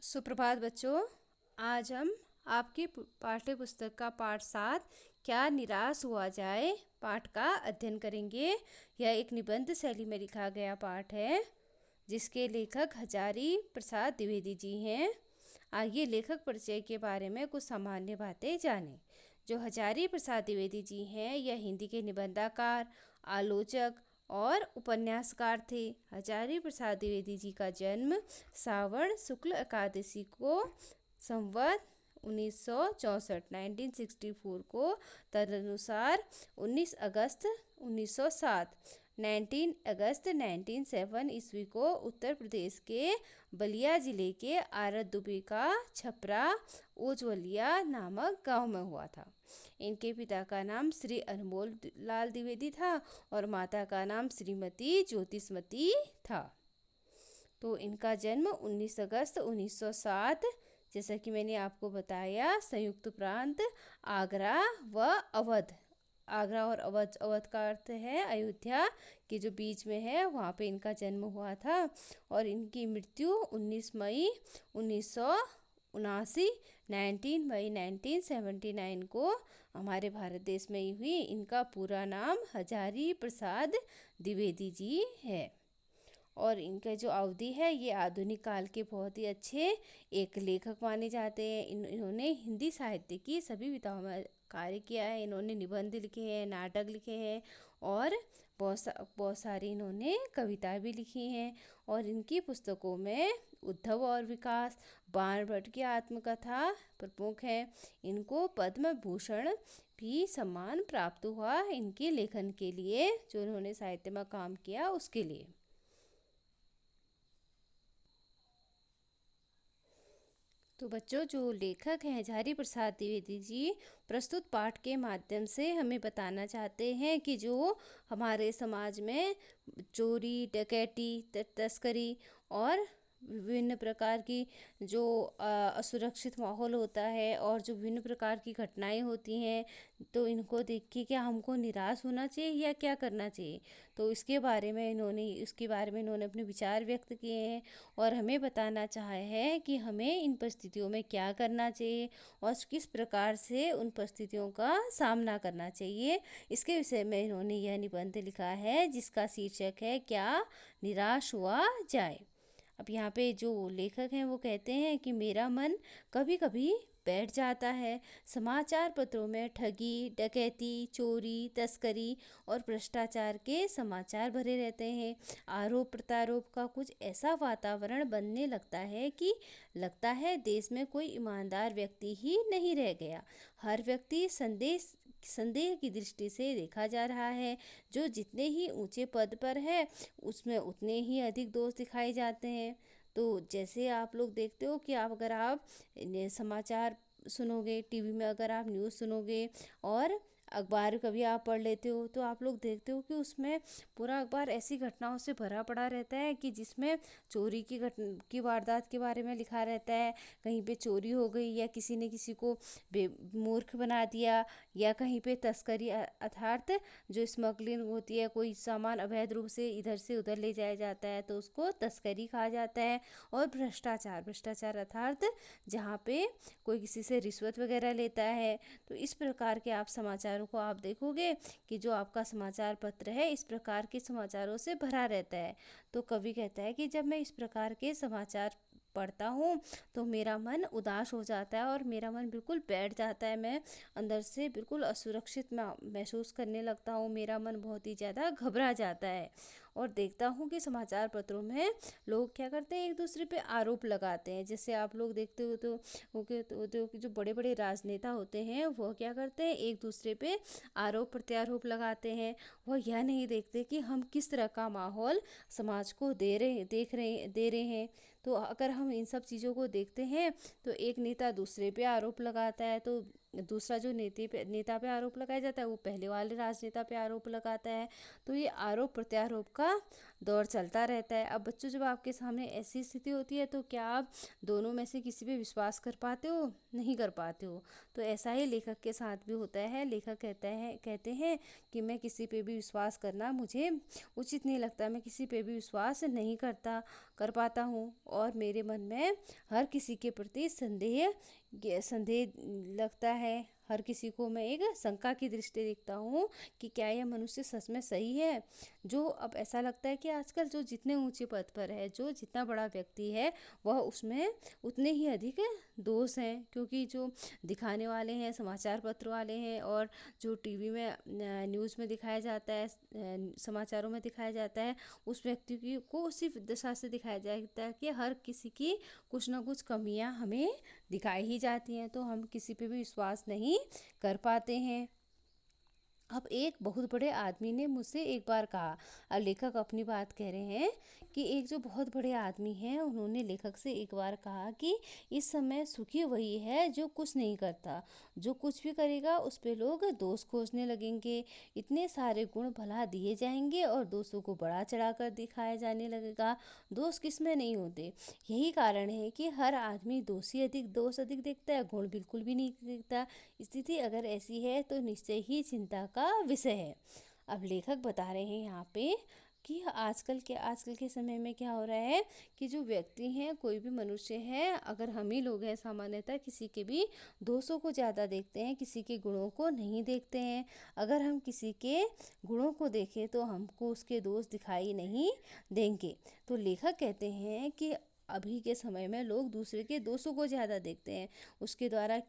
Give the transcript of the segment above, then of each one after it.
सुप्रभात बच्चों। आज हम आपकी पाठ्य पुस्तक का पाठ 7 क्या निराश हुआ जाए पाठ का अध्ययन करेंगे। यह एक निबंध शैली में लिखा गया पाठ है जिसके लेखक हजारी प्रसाद द्विवेदी जी हैं। आइए लेखक परिचय के बारे में कुछ सामान्य बातें जानें। जो हजारी प्रसाद द्विवेदी जी हैं यह हिंदी के निबंधकार, आलोचक और उपन्यासकार थे। हजारी प्रसाद द्विवेदी जी का जन्म श्रावण शुक्ल एकादशी को संवत 1964 को, तदनुसार 19 अगस्त 1907 19 अगस्त 1907 ईस्वी को उत्तर प्रदेश के बलिया जिले के आरत दुबे का छपरा उज्ज्वलिया नामक गांव में हुआ था। इनके पिता का नाम श्री अनमोल लाल द्विवेदी था और माता का नाम श्रीमती ज्योतिषमती था। तो इनका जन्म 19 अगस्त 1907 जैसा कि मैंने आपको बताया संयुक्त प्रांत आगरा व अवध, आगरा और अवध, अवध का अर्थ है अयोध्या के जो बीच में है, वहाँ पे इनका जन्म हुआ था। और इनकी मृत्यु 19 मई 1979 19 मई 1979 को हमारे भारत देश में ही हुई। इनका पूरा नाम हजारी प्रसाद द्विवेदी जी है और इनका जो अवधि है ये आधुनिक काल के बहुत ही अच्छे एक लेखक माने जाते हैं। इन्होंने हिंदी साहित्य की सभी विधाओं में कार्य किया है। इन्होंने निबंध लिखे हैं, नाटक लिखे हैं और बहुत सारी इन्होंने कविताएं भी लिखी हैं। और इनकी पुस्तकों में उद्धव और विकास, बाणभट्ट की आत्मकथा प्रमुख है। इनको पद्म भूषण भी सम्मान प्राप्त हुआ इनके लेखन के लिए, जो इन्होंने साहित्य में काम किया उसके लिए। तो बच्चों, जो लेखक हैं हजारी प्रसाद द्विवेदी जी प्रस्तुत पाठ के माध्यम से हमें बताना चाहते हैं कि जो हमारे समाज में चोरी, डकैती, तस्करी और विभिन्न प्रकार की जो असुरक्षित माहौल होता है और जो विभिन्न प्रकार की घटनाएं होती हैं, तो इनको देख के क्या हमको निराश होना चाहिए या क्या करना चाहिए, तो इसके बारे में इन्होंने अपने विचार व्यक्त किए हैं और हमें बताना चाहा है कि हमें इन परिस्थितियों में क्या करना चाहिए और किस प्रकार से उन परिस्थितियों का सामना करना चाहिए। इसके विषय में इन्होंने यह निबंध लिखा है जिसका शीर्षक है क्या निराश हुआ जाए। अब यहाँ पे जो लेखक हैं वो कहते हैं कि मेरा मन कभी कभी बैठ जाता है। समाचार पत्रों में ठगी, डकैती, चोरी, तस्करी और भ्रष्टाचार के समाचार भरे रहते हैं। आरोप प्रत्यारोप का कुछ ऐसा वातावरण बनने लगता है देश में कोई ईमानदार व्यक्ति ही नहीं रह गया। हर व्यक्ति संदेह की दृष्टि से देखा जा रहा है। जो जितने ही ऊंचे पद पर है उसमें उतने ही अधिक दोष दिखाए जाते हैं। तो जैसे आप लोग देखते हो कि अगर आप समाचार सुनोगे, टीवी में अगर आप न्यूज़ सुनोगे और अखबार कभी आप पढ़ लेते हो, तो आप लोग देखते हो कि उसमें पूरा अखबार ऐसी घटनाओं से भरा पड़ा रहता है कि जिसमें चोरी की वारदात के बारे में लिखा रहता है। कहीं पे चोरी हो गई या किसी ने किसी को मूर्ख बना दिया, या कहीं पे तस्करी अर्थात जो स्मगलिंग होती है, कोई सामान अवैध रूप से इधर से उधर ले जाया जाता है तो उसको तस्करी कहा जाता है। और भ्रष्टाचार अर्थात जहाँ पे कोई किसी से रिश्वत वगैरह लेता है। तो इस प्रकार के आप समाचारों को आप देखोगे कि जो आपका समाचार पत्र है इस प्रकार के समाचारों से भरा रहता है। तो कवि कहता है कि जब मैं इस प्रकार के समाचार पढ़ता हूँ तो मेरा मन उदास हो जाता है और मेरा मन बिल्कुल बैठ जाता है। मैं अंदर से बिल्कुल असुरक्षित महसूस करने लगता हूँ। मेरा मन बहुत ही ज़्यादा घबरा जाता है और देखता हूँ कि समाचार पत्रों में लोग क्या करते हैं, एक दूसरे पे आरोप लगाते हैं। जैसे आप लोग देखते हो तो जो बड़े बड़े राजनेता होते हैं वो क्या करते हैं, एक दूसरे पे आरोप प्रत्यारोप लगाते हैं। वो यह नहीं देखते कि हम किस तरह का माहौल समाज को दे रहे हैं। तो अगर हम इन सब चीज़ों को देखते हैं तो एक नेता दूसरे पे आरोप लगाता है, तो दूसरा जो नेता पे आरोप लगाया जाता है वो पहले वाले राजनेता पे आरोप लगाता है। तो ये आरोप प्रत्यारोप का दौर चलता रहता है। अब बच्चों, जब आपके सामने ऐसी स्थिति होती है तो क्या आप दोनों में से किसी पे विश्वास कर पाते हो? नहीं कर पाते हो। तो ऐसा ही लेखक के साथ भी होता है। लेखक कहते हैं कि मैं किसी पे भी विश्वास करना मुझे उचित नहीं लगता, मैं किसी पे भी विश्वास नहीं कर पाता हूँ, और मेरे मन में हर किसी के प्रति संदेह लगता है। हर किसी को मैं एक शंका की दृष्टि देखता हूँ कि क्या यह मनुष्य सच में सही है। जो अब ऐसा लगता है कि आजकल जो जितने ऊंचे पद पर है, जो जितना बड़ा व्यक्ति है, वह उसमें उतने ही अधिक दोष हैं, क्योंकि जो दिखाने वाले हैं, समाचार पत्र वाले हैं, और जो टीवी में न्यूज़ में दिखाया जाता है, समाचारों में दिखाया जाता है, उस व्यक्ति की को उसी दशा से दिखाया जाता है कि हर किसी की कुछ ना कुछ कमियां हमें दिखाई ही जाती हैं, तो हम किसी पे भी विश्वास नहीं कर पाते हैं। अब एक बहुत बड़े आदमी ने मुझसे एक बार कहा, और लेखक अपनी बात कह रहे हैं कि एक जो बहुत बड़े आदमी हैं, उन्होंने लेखक से एक बार कहा कि इस समय सुखी वही है जो कुछ नहीं करता, जो कुछ भी करेगा उस पे लोग दोष खोजने लगेंगे, इतने सारे गुण भला दिए जाएंगे और दोषों को बढ़ा चढ़ाकर दिखाया जाने लगेगा। दोष किसमें नहीं होते। यही कारण है कि हर आदमी दोष अधिक देखता है, गुण बिल्कुल भी नहीं देखता। स्थिति अगर ऐसी है तो निश्चय ही चिंता का विषय है। अब लेखक बता रहे हैं यहाँ पे कि आजकल के समय में क्या हो रहा है कि जो व्यक्ति हैं, कोई भी मनुष्य है, अगर हम ही लोग हैं सामान्यतः किसी के भी दोषों को ज़्यादा देखते हैं, किसी के गुणों को नहीं देखते हैं। अगर हम किसी के गुणों को देखें तो हमको उसके दोष दिखाई नहीं देंगे। तो लेखक कहते हैं कि अभी के समय में लोग दूसरे के दोषों को ज़्यादा देखते हैं, उसके द्वारा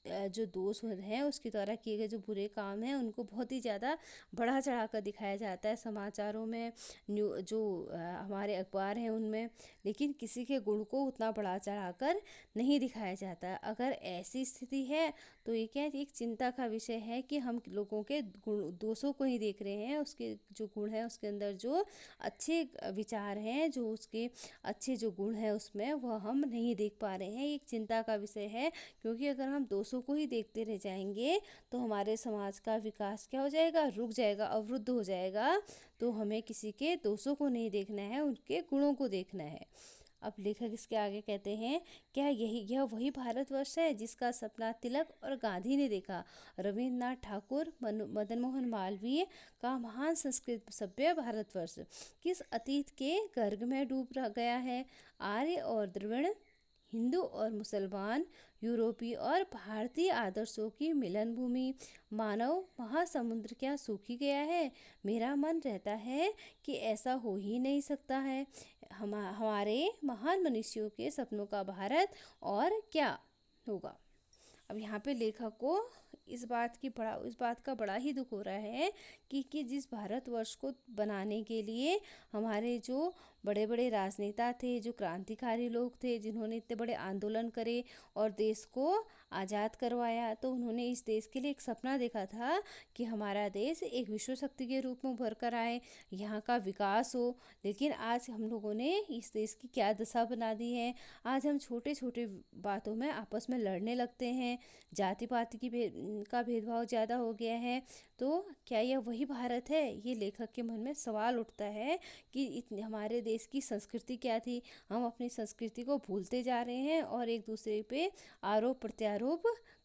जो दोष हैं, उसके द्वारा किए गए जो बुरे काम हैं, उनको बहुत ही ज़्यादा बढ़ा चढ़ा कर दिखाया जाता है समाचारों में, जो हमारे अखबार हैं उनमें, लेकिन किसी के गुण को उतना बढ़ा चढ़ा कर नहीं दिखाया जाता। अगर ऐसी स्थिति है तो ये क्या है, एक चिंता का विषय है कि हम लोगों के दोषों को ही देख रहे हैं, उसके जो गुण हैं, उसके अंदर जो अच्छे विचार हैं, जो उसके अच्छे जो गुण हैं उसमें, वह हम नहीं देख पा रहे हैं। एक चिंता का विषय है, क्योंकि अगर हम दोषों को ही देखते रह जाएंगे तो हमारे समाज का विकास क्या हो जाएगा, रुक जाएगा, अवरुद्ध हो जाएगा। तो हमें किसी के दोषों को नहीं देखना है, उनके गुणों को देखना है। अब लेखक इसके आगे कहते हैं, क्या यह वही भारतवर्ष है जिसका सपना तिलक और गांधी ने देखा? रविन्द्रनाथ ठाकुर, मदन मोहन मालवीय का महान संस्कृत सभ्य भारतवर्ष किस अतीत के गर्ग में डूब गया है? आर्य और द्रविड़, हिंदू और मुसलमान, यूरोपीय और भारतीय आदर्शों की मिलन भूमि, मानव महासमुद्र क्या सूखी गया है? मेरा मन रहता है कि ऐसा हो ही नहीं सकता है। हमारे महान मनुष्यों के सपनों का भारत और क्या होगा। अब यहाँ पे लेखक को इस बात का बड़ा ही दुख हो रहा है कि जिस भारतवर्ष को बनाने के लिए हमारे जो बड़े बड़े राजनेता थे, जो क्रांतिकारी लोग थे, जिन्होंने इतने बड़े आंदोलन करे और देश को आज़ाद करवाया, तो उन्होंने इस देश के लिए एक सपना देखा था कि हमारा देश एक विश्व शक्ति के रूप में उभर कर आए, यहाँ का विकास हो। लेकिन आज हम लोगों ने इस देश की क्या दशा बना दी है। आज हम छोटे छोटे बातों में आपस में लड़ने लगते हैं, जाति पाति का भेदभाव ज़्यादा हो गया है। तो क्या यह वही भारत है? ये लेखक के मन में सवाल उठता है कि हमारे देश की संस्कृति क्या थी। हम अपनी संस्कृति को भूलते जा रहे हैं और एक दूसरे पे आरोप प्रत्यारोप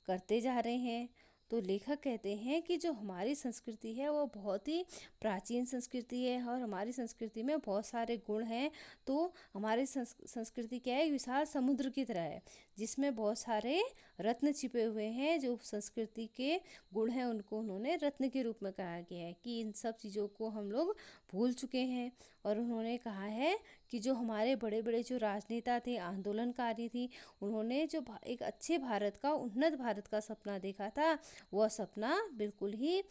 करते जा रहे हैं। तो लेखक कहते हैं कि जो हमारी संस्कृति है वो बहुत ही प्राचीन संस्कृति है, और हमारी संस्कृति में बहुत सारे गुण हैं। तो हमारी संस्कृति क्या है, विशाल समुद्र की तरह है, जिसमें बहुत सारे रत्न छिपे हुए हैं। जो संस्कृति के गुण हैं उनको उन्होंने रत्न के रूप में कहा गया है कि इन सब चीज़ों को हम लोग भूल चुके हैं। और उन्होंने कहा है कि जो हमारे बड़े बड़े जो राजनेता थे, आंदोलनकारी थी, उन्होंने जो एक अच्छे भारत का, उन्नत भारत का सपना देखा था, वह सपना बिल्कुल ही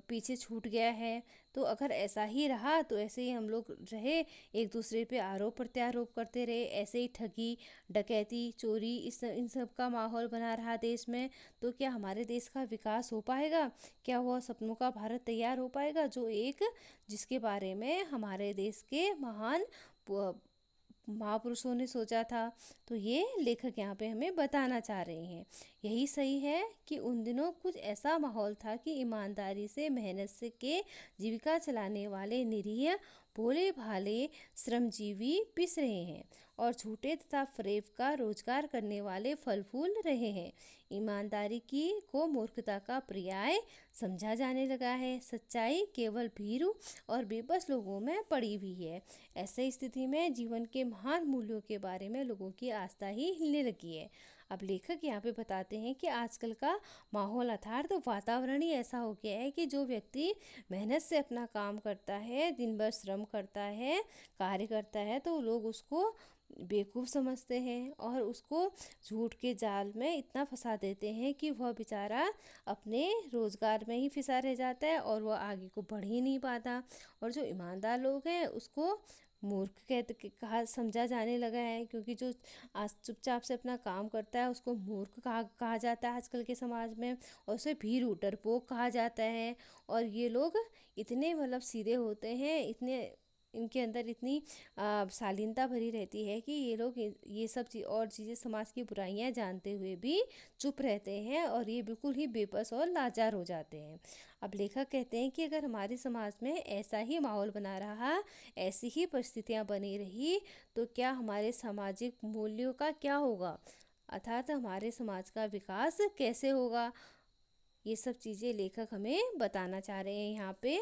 पीछे छूट गया है। तो अगर ऐसा ही रहा तो ऐसे ही हम लोग रहे, एक दूसरे पे आरोप प्रत्यारोप करते रहे, ऐसे ही ठगी डकैती चोरी इन सब का माहौल बना रहा देश में, तो क्या हमारे देश का विकास हो पाएगा? क्या वह सपनों का भारत तैयार हो पाएगा जिसके बारे में हमारे देश के महान महापुरुषों ने सोचा था? तो ये लेखक यहाँ पे हमें बताना चाह रहे हैं। यही सही है कि उन दिनों कुछ ऐसा माहौल था कि ईमानदारी से मेहनत से के जीविका चलाने वाले निरीह भोले भाले श्रमजीवी पिस रहे हैं और झूठे तथा फरेब का रोजगार करने वाले फल फूल रहे हैं। ईमानदारी की को मूर्खता का पर्याय समझा जाने लगा है। सच्चाई केवल भीरू और बेबस लोगों में पड़ी हुई है। ऐसी स्थिति में जीवन के महान मूल्यों के बारे में लोगों की आस्था ही हिलने लगी है। अब लेखक यहाँ पे बताते हैं कि आजकल का माहौल अर्थात वातावरण ही ऐसा हो गया है कि जो व्यक्ति मेहनत से अपना काम करता है, दिन भर श्रम करता है, कार्य करता है, तो लोग उसको बेवकूफ़ समझते हैं और उसको झूठ के जाल में इतना फंसा देते हैं कि वह बेचारा अपने रोज़गार में ही फंसा रह जाता है और वह आगे को बढ़ ही नहीं पाता। और जो ईमानदार लोग हैं उसको मूर्ख कहा समझा जाने लगा है, क्योंकि जो आज चुपचाप से अपना काम करता है उसको मूर्ख कहा जाता है आजकल के समाज में, और उसे भीरू डरपोक कहा जाता है। और ये लोग इतने मतलब सीधे होते हैं, इतने इनके अंदर इतनी शालीनता भरी रहती है कि ये लोग ये सब और चीज़ें समाज की बुराइयां जानते हुए भी चुप रहते हैं और ये बिल्कुल ही बेबस और लाचार हो जाते हैं। अब लेखक कहते हैं कि अगर हमारे समाज में ऐसा ही माहौल बना रहा, ऐसी ही परिस्थितियां बनी रही, तो क्या हमारे सामाजिक मूल्यों का क्या होगा, अर्थात हमारे समाज का विकास कैसे होगा। ये सब चीज़ें लेखक हमें बताना चाह रहे हैं यहाँ पे।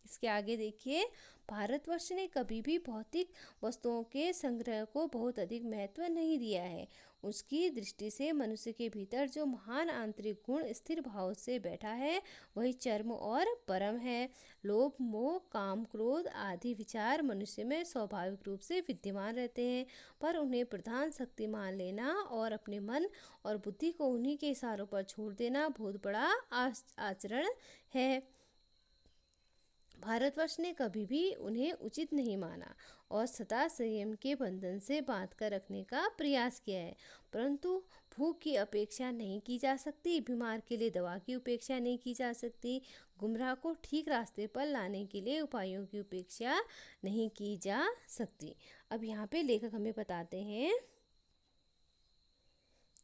इसके आगे देखिए, भारतवर्ष ने कभी भी भौतिक वस्तुओं के संग्रह को बहुत अधिक महत्व नहीं दिया है। उसकी दृष्टि से मनुष्य के भीतर जो महान आंतरिक गुण स्थिर भाव से बैठा है वही चरम और परम है। लोभ मोह काम क्रोध आदि विचार मनुष्य में स्वाभाविक रूप से विद्यमान रहते हैं, पर उन्हें प्रधान शक्ति मान लेना और अपने मन और बुद्धि को उन्हीं के इशारों पर छोड़ देना बहुत बड़ा आचरण है। भारतवर्ष ने कभी भी उन्हें उचित नहीं माना और सदा संयम के बंधन से बांध कर रखने का प्रयास किया है। परंतु भूख की अपेक्षा नहीं की जा सकती, बीमार के लिए दवा की उपेक्षा नहीं की जा सकती, गुमराह को ठीक रास्ते पर लाने के लिए उपायों की उपेक्षा नहीं की जा सकती। अब यहाँ पे लेखक हमें बताते हैं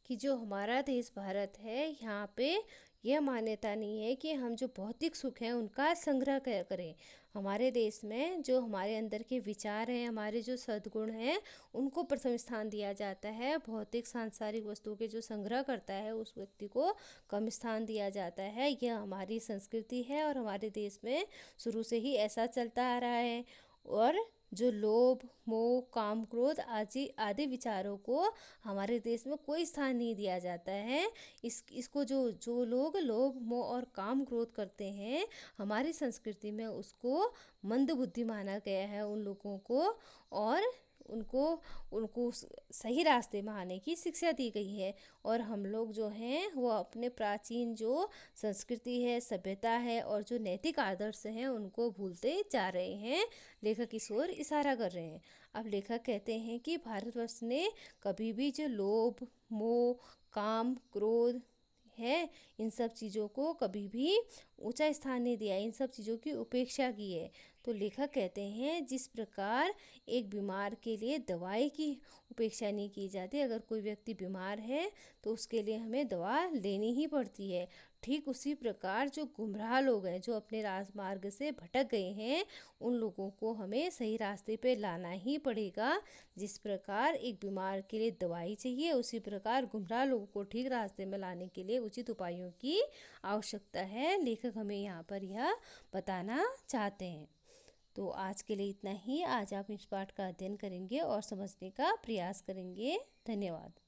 कि जो हमारा देश भारत है, यहाँ पे यह मान्यता नहीं है कि हम जो भौतिक सुख है उनका संग्रह करें। हमारे देश में जो हमारे अंदर के विचार हैं, हमारे जो सद्गुण हैं, उनको प्रथम स्थान दिया जाता है। भौतिक सांसारिक वस्तुओं के जो संग्रह करता है उस व्यक्ति को कम स्थान दिया जाता है। यह हमारी संस्कृति है और हमारे देश में शुरू से ही ऐसा चलता आ रहा है। और जो लोभ मोह काम क्रोध आदि विचारों को हमारे देश में कोई स्थान नहीं दिया जाता है। इसको जो जो लोग लोभ मोह और काम क्रोध करते हैं, हमारी संस्कृति में उसको मंद बुद्धि माना गया है उन लोगों को, और उनको उनको सही रास्ते में आने की शिक्षा दी गई है। और हम लोग जो हैं वो अपने प्राचीन जो संस्कृति है, सभ्यता है और जो नैतिक आदर्श हैं उनको भूलते जा रहे हैं। लेखक इस ओर इशारा कर रहे हैं। अब लेखक कहते हैं कि भारतवर्ष ने कभी भी जो लोभ मोह काम क्रोध है, इन सब चीज़ों को कभी भी ऊंचा स्थान नहीं दिया, इन सब चीज़ों की उपेक्षा की है। तो लेखक कहते हैं जिस प्रकार एक बीमार के लिए दवाई की उपेक्षा नहीं की जाती, अगर कोई व्यक्ति बीमार है तो उसके लिए हमें दवा लेनी ही पड़ती है। ठीक उसी प्रकार जो गुमराह लोग हैं, जो अपने राजमार्ग से भटक गए हैं, उन लोगों को हमें सही रास्ते पे लाना ही पड़ेगा। जिस प्रकार एक बीमार के लिए दवाई चाहिए, उसी प्रकार गुमराह लोगों को ठीक रास्ते में लाने के लिए उचित उपायों की आवश्यकता है। लेखक हमें यहाँ पर यह बताना चाहते हैं। तो आज के लिए इतना ही। आज आप इस पाठ का अध्ययन करेंगे और समझने का प्रयास करेंगे। धन्यवाद।